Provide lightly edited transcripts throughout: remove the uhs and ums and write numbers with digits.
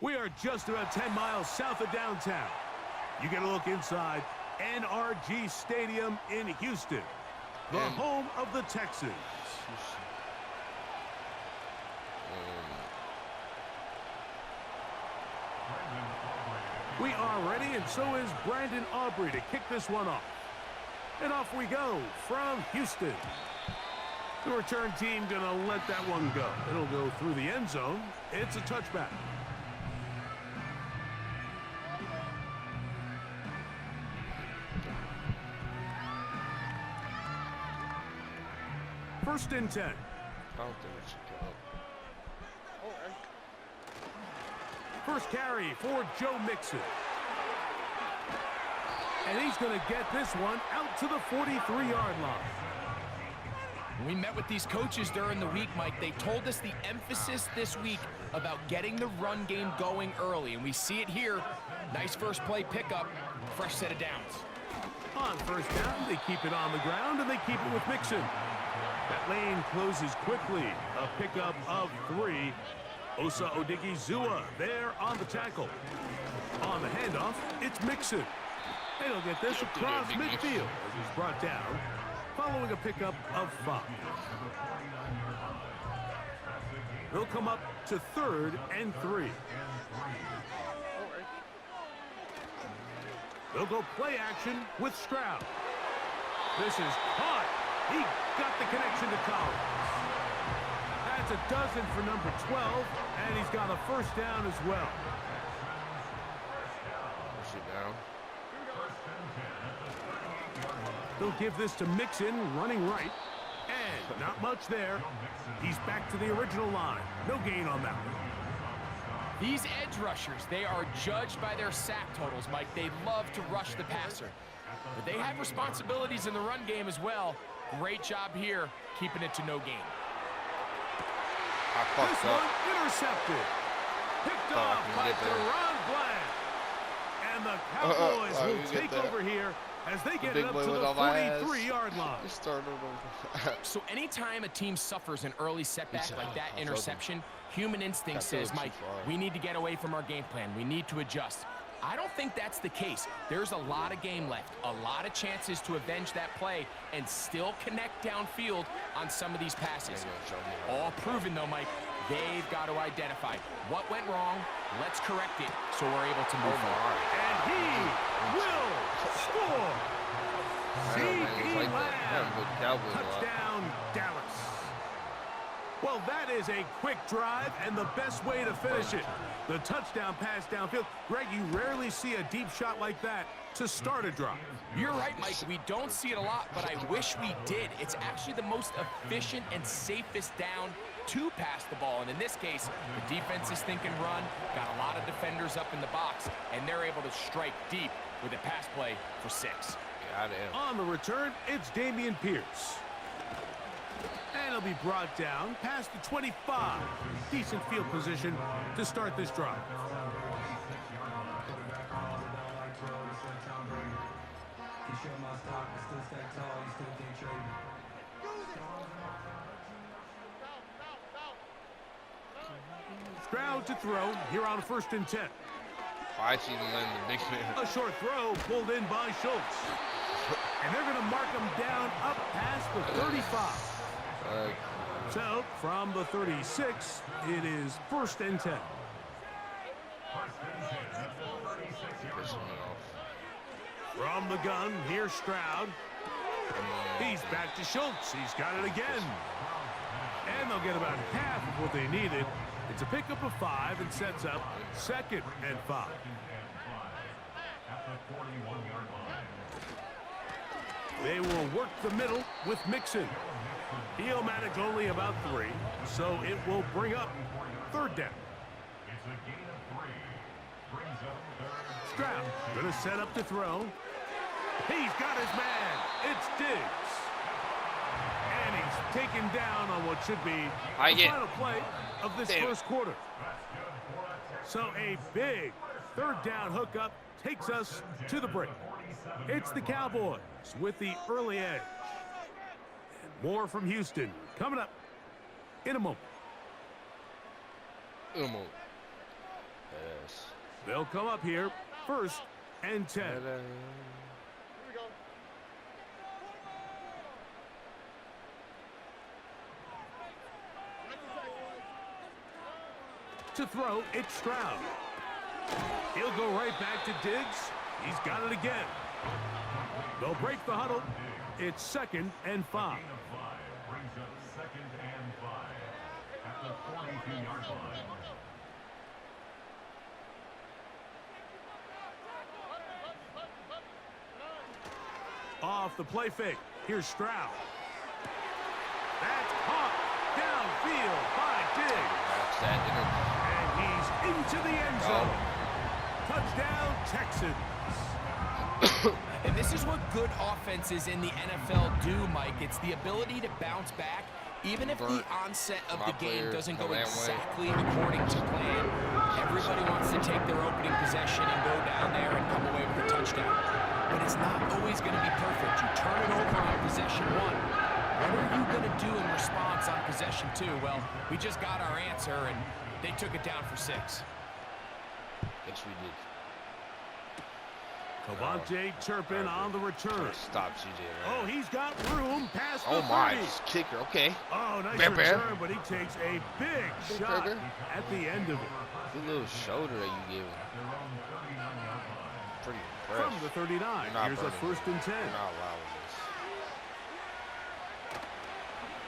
We are just about 10 miles south of downtown. You get a look inside NRG Stadium in Houston, the home of the Texans. We are ready, and so is Brandon Aubrey to kick this one off. And off we go from Houston. The return team going to let that one go. It'll go through the end zone. It's a touchback. First and 10. I don't think it should go. First carry for Joe Mixon. And he's going to get this one out to the 43-yard line. When we met with these coaches during the week, Mike, they told us the emphasis this week about getting the run game going early, and we see it here. Nice first play pickup, fresh set of downs. On first down, they keep it on the ground, and they keep it with Mixon. That lane closes quickly. A pickup of 3. Osa Odigizua there on the tackle. On the handoff, it's Mixon. And he'll get this across midfield as he's brought down, following a pickup of 5. He'll come up to 3rd and 3. They'll go play action with Stroud. This is caught. He got the connection to Collins. That's a dozen for number 12, and he's got a first down as well. Push it down. They'll give this to Mixon, running right. And not much there. He's back to the original line. No gain on that one. These edge rushers, they are judged by their sack totals, Mike. They love to rush the passer. But they have responsibilities in the run game as well. Great job here, keeping it to no gain. This one intercepted. Picked off by Deron Bland. And the Cowboys will take over here as they get it up to the 43-yard line. So anytime a team suffers an early setback like that interception, human instinct says, Mike, we need to get away from our game plan. We need to adjust. I don't think that's the case. There's a lot of game left, a lot of chances to avenge that play and still connect downfield on some of these passes. All proven, though, Mike. They've got to identify what went wrong. Let's correct it so we're able to move forward. And he will score. C.D. Lamb. Touchdown, Dallas. Well, that is a quick drive and the best way to finish it. The touchdown pass downfield. Greg, you rarely see a deep shot like that to start a drive. You're right, Mike. We don't see it a lot, but I wish we did. It's actually the most efficient and safest down to pass the ball. And in this case, the defense is thinking run, got a lot of defenders up in the box, and they're able to strike deep with a pass play for 6. On the return, it's Dameon Pierce. And he'll be brought down past the 25. Decent field position to start this drive. Stroud to throw here on 1st and 10. I see the big man. A short throw pulled in by Schultz. And they're going to mark him down up past the 35. So, from the 36, it is 1st and 10. From the gun, here's Stroud. He's back to Schultz. He's got it again. And they'll get about half of what they needed. It's a pickup of 5 and sets up 2nd and 5. They will work the middle with Mixon. He'll manage only about 3, so it will bring up 3rd down. Stroud going to set up to throw. He's got his man. It's Diggs. And he's taken down on what should be the final play of this first quarter. So a big 3rd down hookup takes us to the break. It's the Cowboys with the early edge. And more from Houston coming up in a moment. Yes. They'll come up here. 1st and 10. To throw, it's Stroud. He'll go right back to Diggs. He's got it again. They'll break the huddle. It's 2nd and 5. Brings up 2nd and 5 at the 42-yard line. Off the play fake. Here's Stroud. That's caught downfield by Diggs. That's that And he's into the end zone. Touchdown, Texans. And this is what good offenses in the NFL do, Mike. It's the ability to bounce back, even if the onset of the game doesn't go exactly according to plan. Everybody wants to take their opening possession and go down there and come away with a touchdown. But it's not always going to be perfect. You turn it over on possession 1. What are you going to do in response on possession 2? Well, we just got our answer, and they took it down for 6. Yes, we did. Cavante Turpin on the return. Stop CJ. Oh, he's got room past the 30. Oh my, kicker. Okay. Oh, nice Bear. return, but he takes a big shot at the end of it. Good little shoulder that you gave him. Pretty impressed. From the 39, here's a 1st and 10. You're not allowing this.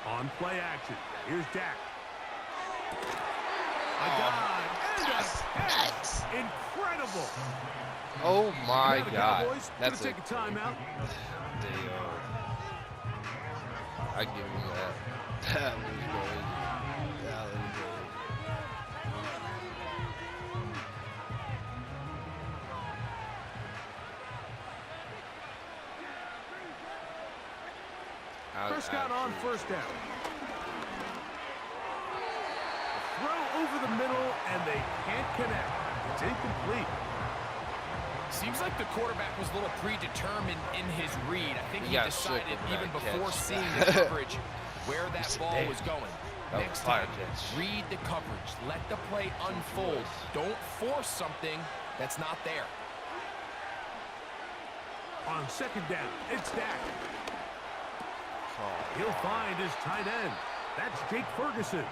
On play action, here's Dak. A dive and a catch. Incredible. Oh my God. That's take a timeout. I give him that. That was crazy. That was crazy. Prescott on 1st down. Throw over the middle, and they can't connect. It's incomplete. Seems like the quarterback was a little predetermined in his read. I think he decided even before seeing the coverage where that ball was going. Next time, read the coverage. Let the play unfold. Don't force something that's not there. On 2nd down, it's Dak. He'll find his tight end. That's Jake Ferguson.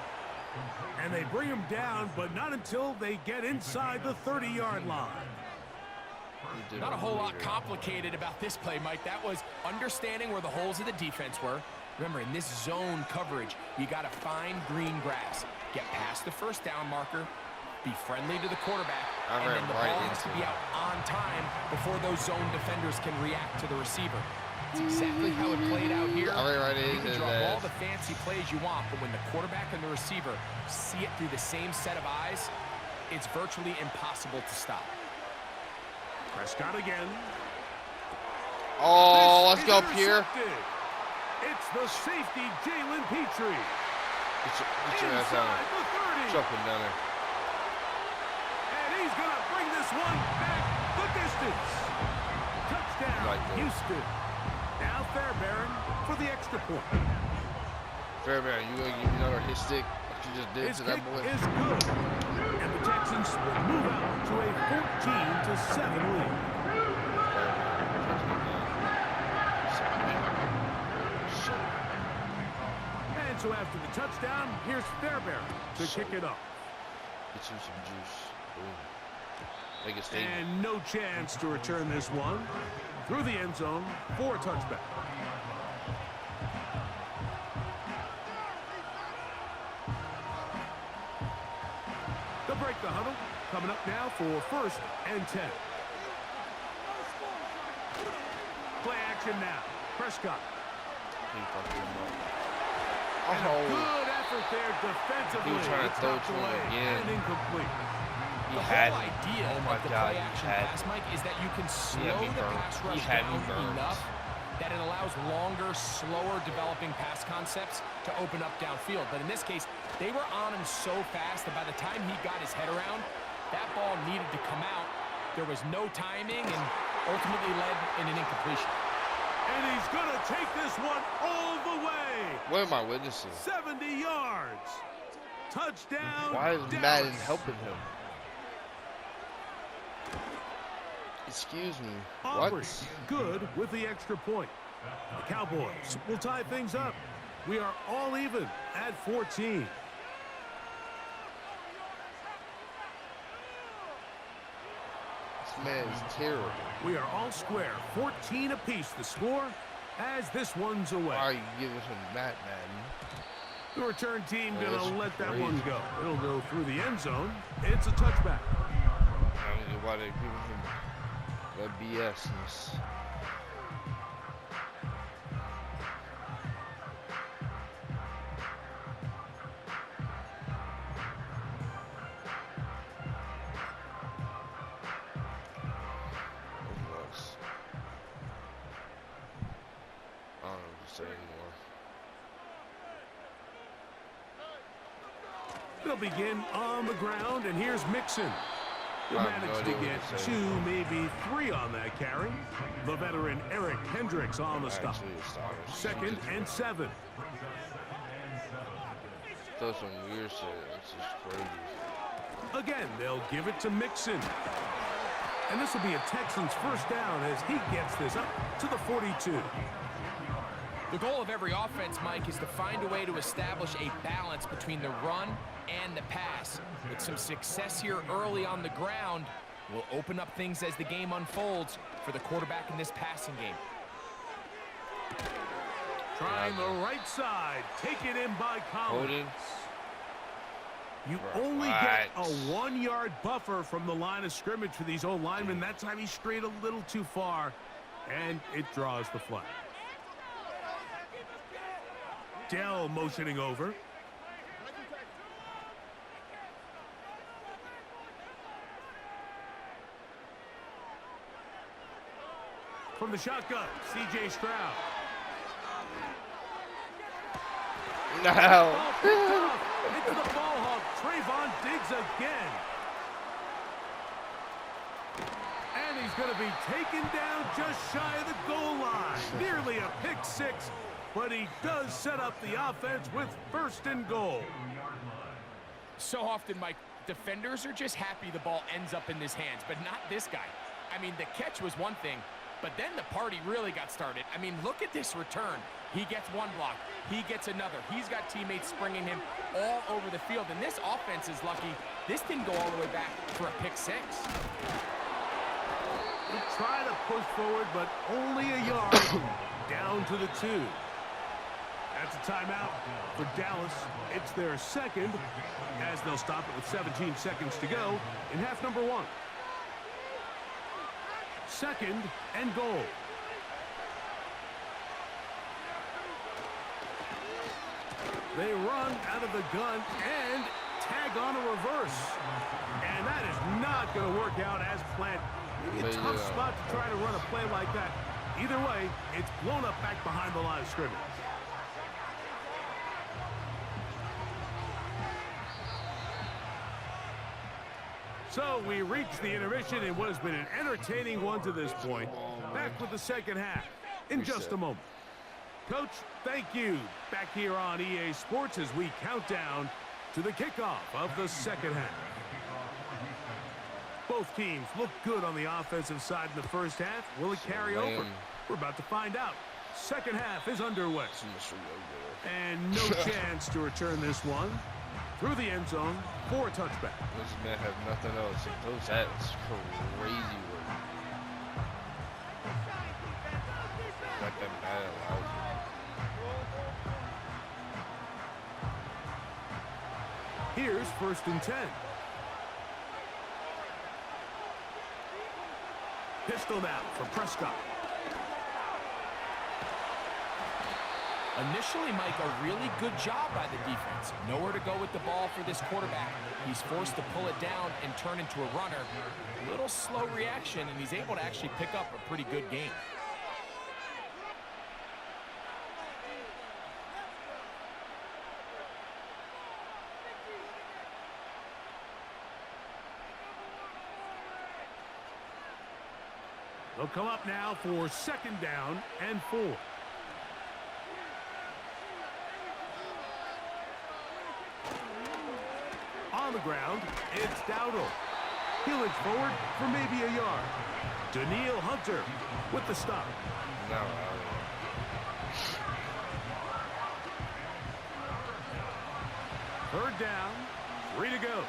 And they bring him down, but not until they get inside the 30-yard line. Not a whole lot complicated about this play, Mike. That was understanding where the holes of the defense were. Remember, in this zone coverage, you got to find green grass. Get past the 1st down marker, be friendly to the quarterback, and then the ball has to be out on time before those zone defenders can react to the receiver. That's exactly how it played out here. You can draw all the fancy plays you want, but when the quarterback and the receiver see it through the same set of eyes, it's virtually impossible to stop. Prescott again. Oh, let's go, Pierre. It's the safety, Jalen Petrie. Get your ass down there. Jumping down there. And he's going to bring this one back the distance. Touchdown, Houston. Now Fairbairn for the extra point. Fairbairn, you going to give me another hit stick like you just did to that boy? His kick is good. And the Texans will move out to a 14-7 lead. And so after the touchdown, here's Fairbairn to kick it up. Get you some juice. Boom. Make it stay. And no chance to return this one. Through the end zone for a touchback. They'll break the huddle. Coming up now for 1st and 10. Play action now. Prescott. And a good effort there defensively. He was trying to throw it to him again. And incomplete. The whole idea of the play action pass, Mike, is that you can slow the pass rush down enough that it allows longer, slower developing pass concepts to open up downfield. But in this case, they were on him so fast that by the time he got his head around, that ball needed to come out. There was no timing and ultimately led in an incompletion. And he's going to take this one all the way. What am I witnessing? 70 yards. Touchdown. Why is Madden helping him? Excuse me. Aubrey, What? good with the extra point. The Cowboys will tie things up. We are all even at 14. This man is terrible. We are all square. 14 apiece the score as this one's away. Why are you giving him that, man? The return team Yeah, going to that's let that crazy. one go. It'll go through the end zone. It's a touchback. I don't know why they're giving him that BS. I don't know what to say anymore. They'll begin on the ground, and here's Mixon. They I have no managed to idea get what to say. 2, maybe 3 on that carry. The veteran Eric Hendricks on the stop. Actually, it's not. Second and 7. Throw some weird shit. It's just crazy. Again, they'll give it to Mixon. And this will be a Texans first down as he gets this up to the 42. The goal of every offense, Mike, is to find a way to establish a balance between the run and the pass. With some success here early on the ground, will open up things as the game unfolds for the quarterback in this passing game. Trying the right side. Taken in by Collins. Holding. You only get a 1-yard buffer from the line of scrimmage for these old linemen. That time he strayed a little too far, and it draws the flag. Dell motioning over. From the shotgun, C.J. Stroud. No. Oh, picked off into the ball hawk. Trayvon Diggs again. And he's going to be taken down just shy of the goal line. Nearly a pick six, but he does set up the offense with 1st and goal. So often, Mike, defenders are just happy the ball ends up in his hands, but not this guy. I mean, the catch was one thing, but then the party really got started. I mean, look at this return. He gets one block. He gets another. He's got teammates springing him all over the field, and this offense is lucky. This didn't go all the way back for a pick 6. He tried to push forward, but only a yard down to the 2. That's a timeout for Dallas. It's their second, as they'll stop it with 17 seconds to go in half number 1. 2nd and goal. They run out of the gun and tag on a reverse. And that is not going to work out as planned. Maybe a tough spot to try to run a play like that. Either way, it's blown up back behind the line of scrimmage. So we reach the intermission in what has been an entertaining one to this point. Back with the second half in just a moment. Coach, thank you. Back here on EA Sports as we count down to the kickoff of the second half. Both teams look good on the offensive side in the first half. Will it carry over? We're about to find out. Second half is underway. And no chance to return this one through the end zone for a touchback. This man have nothing else. That's crazy work. Got them mad at loud. Here's 1st and 10. Pistol now for Prescott. Initially, Mike, a really good job by the defense. Nowhere to go with the ball for this quarterback. He's forced to pull it down and turn into a runner. A little slow reaction, and he's able to actually pick up a pretty good game. They'll come up now for 2nd down and 4. On the ground, it's Dowdle. He'll inch forward for maybe a yard. Danielle Hunter with the stop. No. Third down, 3 to go.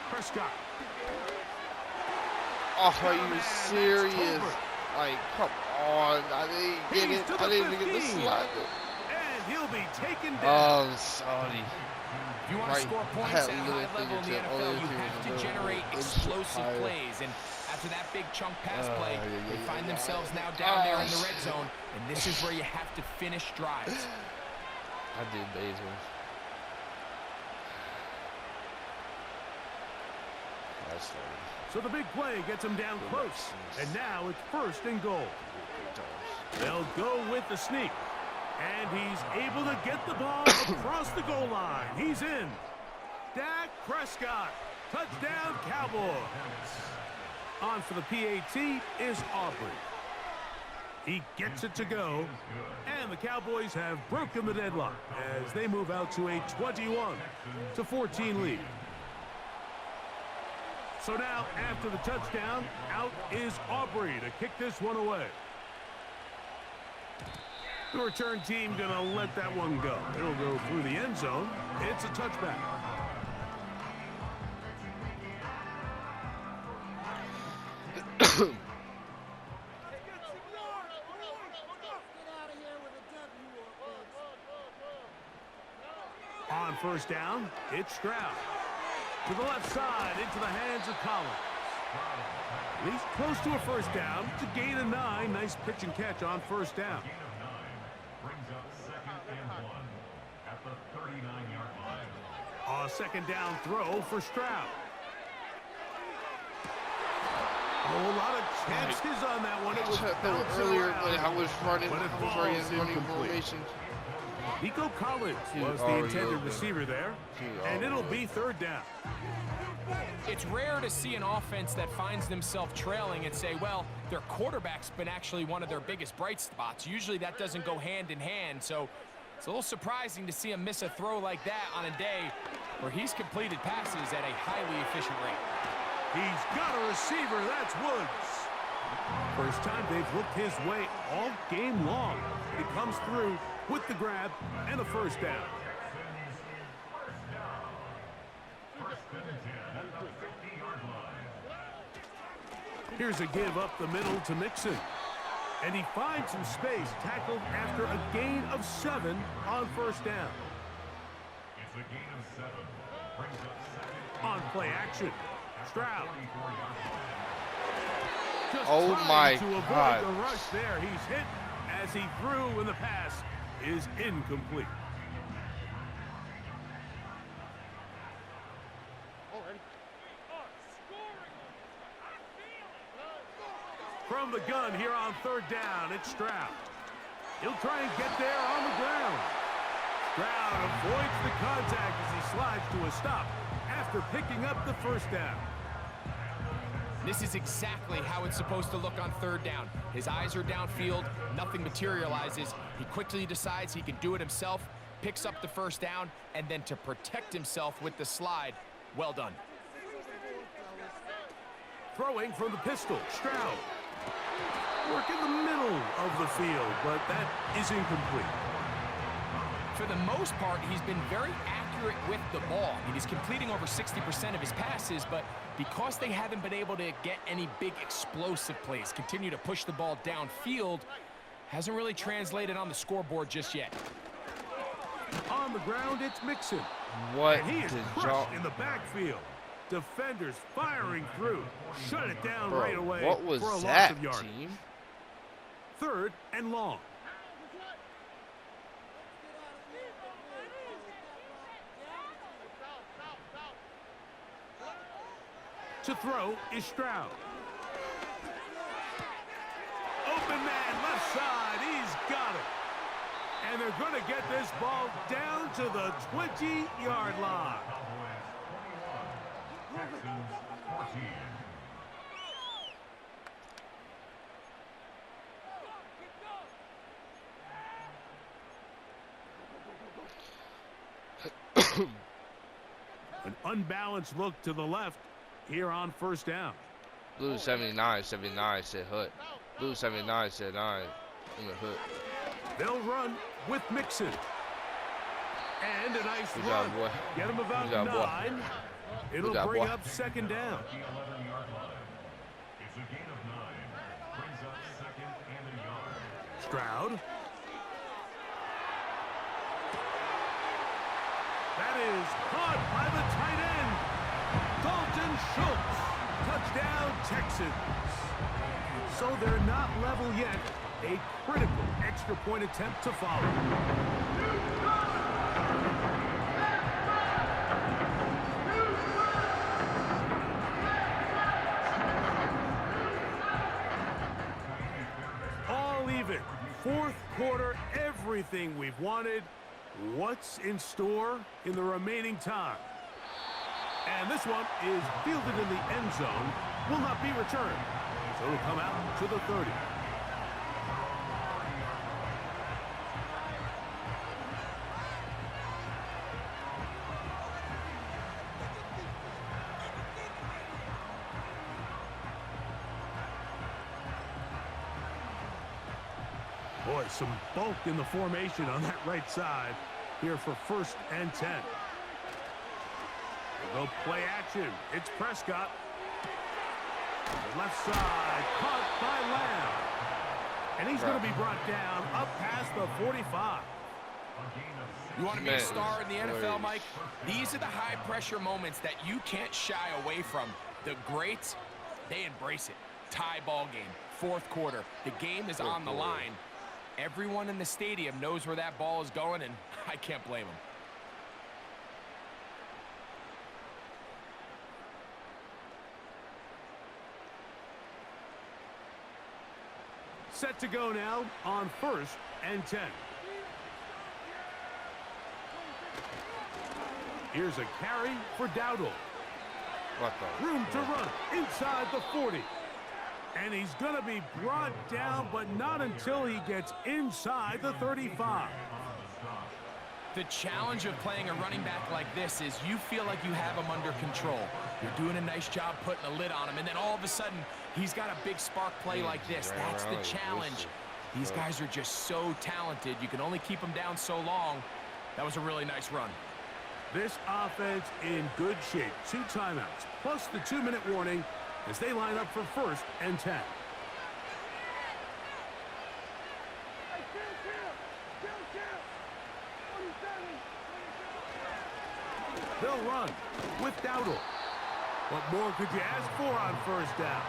Prescott. Oh, are you serious? Like, come on. I didn't get it. I didn't even get the slide. And he'll be taken down. Oh, sorry. If you want to score points at a high level in the NFL, you have to generate explosive plays. And after that big chunk pass play, they find themselves now down there in the red zone. And this is where you have to finish drives. I did Basil. That's funny. So the big play gets him down close. And now it's 1st and goal. They'll go with the sneak. And he's able to get the ball across the goal line. He's in. Dak Prescott. Touchdown, Cowboys. On for the PAT is Aubrey. He gets it to go. And the Cowboys have broken the deadlock as they move out to a 21-14 lead. So now, after the touchdown, out is Aubrey to kick this one away. The return team going to let that one go. It'll go through the end zone. It's a touchback. On 1st down, it's Stroud. To the left side, into the hands of Collins. He's close to a 1st down. It's a gain of 9. Nice pitch and catch on 1st down. Brings up 2nd and 1 at the 39-yard line. A 2nd down throw for Stroud. A whole lot of chances on that one. It was earlier around, when I was running incomplete. formation. Nico Collins was the intended receiver there, and it'll be 3rd down. It's rare to see an offense that finds themselves trailing and say, well, their quarterback's been actually one of their biggest bright spots. Usually that doesn't go hand in hand, so it's a little surprising to see him miss a throw like that on a day where he's completed passes at a highly efficient rate. He's got a receiver. That's Woods. First time they've looked his way all game long. He comes through with the grab and a 1st down. Here's a give up the middle to Mixon. And he finds some space, tackled after a gain of 7 on 1st down. It's a gain of 7. Brings up 2nd. On play action, Stroud. Just Oh my to avoid God. the rush there. He's hit as he threw, and the pass is incomplete. From the gun here on 3rd down, it's Stroud. He'll try and get there on the ground. Stroud avoids the contact as he slides to a stop after picking up the 1st down. This is exactly how it's supposed to look on 3rd down. His eyes are downfield, nothing materializes. He quickly decides he can do it himself, picks up the 1st down, and then to protect himself with the slide, well done. Throwing from the pistol, Stroud. Work in the middle of the field, but that is incomplete. For the most part, he's been very accurate with the ball. I mean, he's completing over 60% of his passes, but because they haven't been able to get any big explosive plays, continue to push the ball downfield, hasn't really translated on the scoreboard just yet. On the ground, it's Mixon. What And he is did crushed y'all... in the backfield. Defenders firing through. Shut it down Bro, right away what was for a loss that, of yardage. team? 3rd and long. To throw is Stroud. Open man, left side. He's got it. And they're going to get this ball down to the 20-yard line. Texans 14. An unbalanced look to the left here on first down. Blue 79 said Hood. Blue 79 said 9 in the Hood. They'll run with Mixon. And a nice Good run. job, boy. Get him about Good job, boy. 9. It'll Good job, bring boy. up second down. The 11-yard line. It's a gain of 9. Brings up second and a yard. Stroud. That is caught by the tight end. Dalton Schultz. Touchdown, Texans. So they're not level yet. A critical extra point attempt to follow. All even. Fourth quarter, everything we've wanted. What's in store in the remaining time? And this one is fielded in the end zone. Will not be returned. So it'll come out to the 30. Boy, some bulk in the formation on that right side here for first and 10. They'll go play action. It's Prescott. Left side, caught by Lamb. And he's going to be brought down up past the 45. You want to be a star in the NFL, Mike? These are the high-pressure moments that you can't shy away from. The greats, they embrace it. Tie ball game, fourth quarter. The game is on the line. Everyone in the stadium knows where that ball is going, and I can't blame them. Set to go now on first and 10. Here's a carry for Dowdle. What the? Room to run inside the 40. And he's going to be brought down, but not until he gets inside the 35. The challenge of playing a running back like this is you feel like you have him under control. You're doing a nice job putting a lid on him, and then all of a sudden, he's got a big spark play like this. That's the challenge. These guys are just so talented. You can only keep them down so long. That was a really nice run. This offense in good shape. 2 timeouts, plus the 2-minute warning as they line up for first and 10. They'll run with Dowdle. What more could you ask for on first down?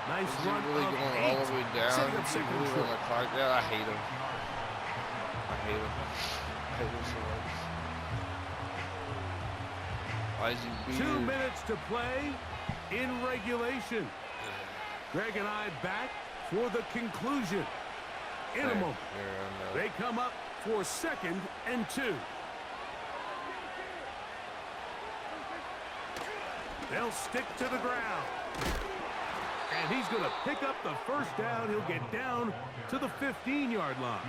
Nice Is run he really of going 8. all the way down? Setting up Is he second really short. on the clock? Yeah, I hate him. I hate him. I hate him so much. Why is he 2 weird? minutes to play in regulation. Greg and I back for the conclusion. In a moment, they come up for second and 2. They'll stick to the ground. And he's going to pick up the first down. He'll get down to the 15-yard line.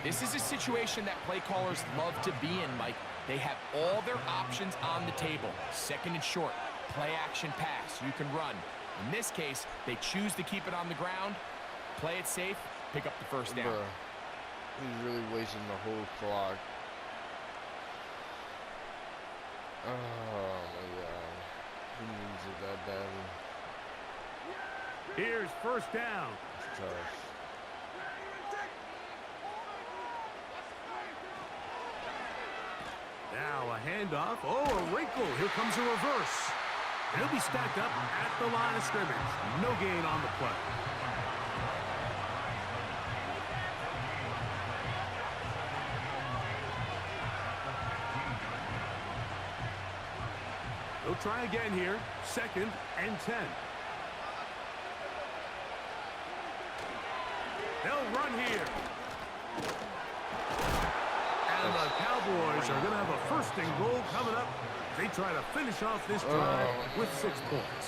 This is a situation that play callers love to be in, Mike. They have all their options on the table. Second and short, play action pass, you can run. In this case, they choose to keep it on the ground, play it safe, pick up the first down. He's really wasting the whole clock. Oh my God. He needs it that badly. Here's first down. It's tough. Now a handoff. Oh, a wrinkle. Here comes a reverse. And he'll be stacked up at the line of scrimmage. No gain on the play. They'll try again here. Second and 10. They'll run here. And the Cowboys are going to have a first and goal coming up. They try to finish off this drive with 6 points.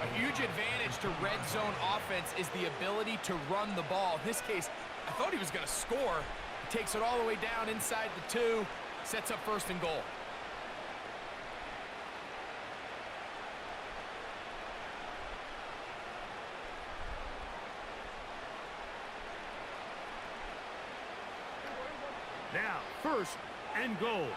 A huge advantage to red zone offense is the ability to run the ball. In this case, I thought he was going to score. He takes it all the way down inside the 2, sets up first and goal. first and goal.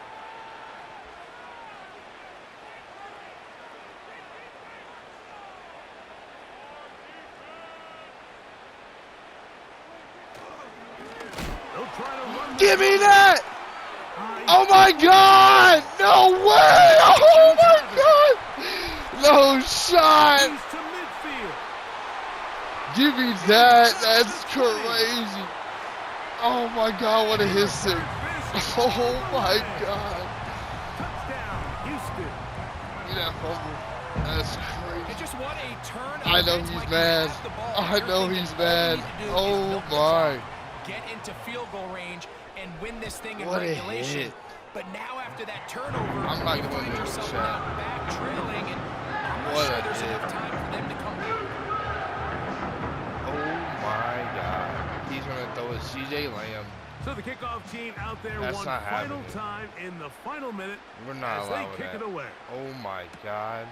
Give me that! Oh my God! No way! Oh my God! No shot! Give me that! That's crazy! Oh my God! What a hissing! Oh my God! Yeah, that's crazy. I know he's mad. I know he's mad. Oh my! Get into field goal range and win this thing in what regulation. A hit. But now after that turnover, I'm not you gonna find lose yourself the shot. now back trailing, and I'm not What sure a there's hit. enough time for them to come back. Oh my God. He's gonna throw a CJ Lamb. So the kickoff team out there That's one not final happening. time in the final minute. We're not as allowing they kick that. it away. Oh my God.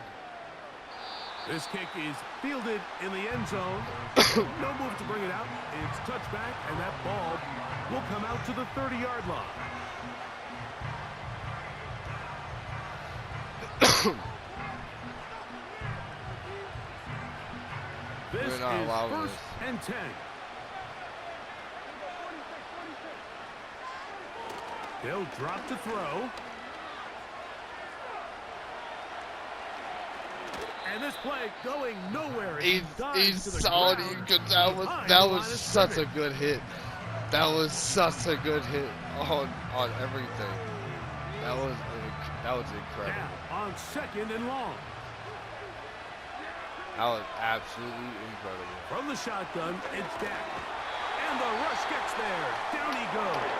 This kick is fielded in the end zone. No move to bring it out. It's touchback, and that ball will come out to the 30-yard line. This is not allowing first this. and 10. They'll drop to throw. And this play going nowhere. He's solid. That was such a good hit. That was such a good hit on everything. That was incredible. Now on second and long. That was absolutely incredible. From the shotgun, it's Dak. And the rush gets there. Down he goes.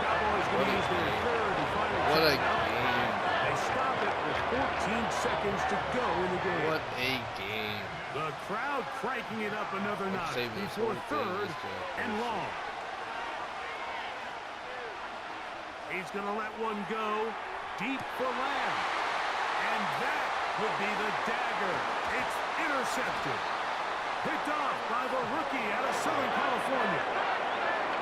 Cowboys going to use their third and final What a timeout. game. They stop it with 14 seconds to go in the game. What a game. The crowd cranking it up another notch before third and long. He's going to let one go deep for Lamb. And that would be the dagger. It's intercepted. Picked off by the rookie out of Southern California.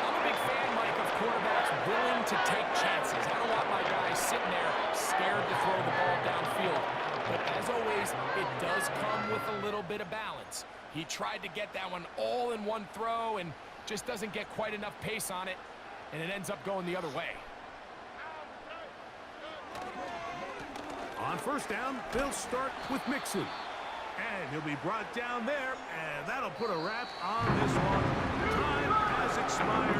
I'm a big fan, Mike, of quarterbacks willing to take chances. I don't want my guys sitting there scared to throw the ball downfield. But as always, it does come with a little bit of balance. He tried to get that one all in one throw and just doesn't get quite enough pace on it, and it ends up going the other way. On first down, they'll start with Mixon. And he'll be brought down there, and that'll put a wrap on this one. Time has expired.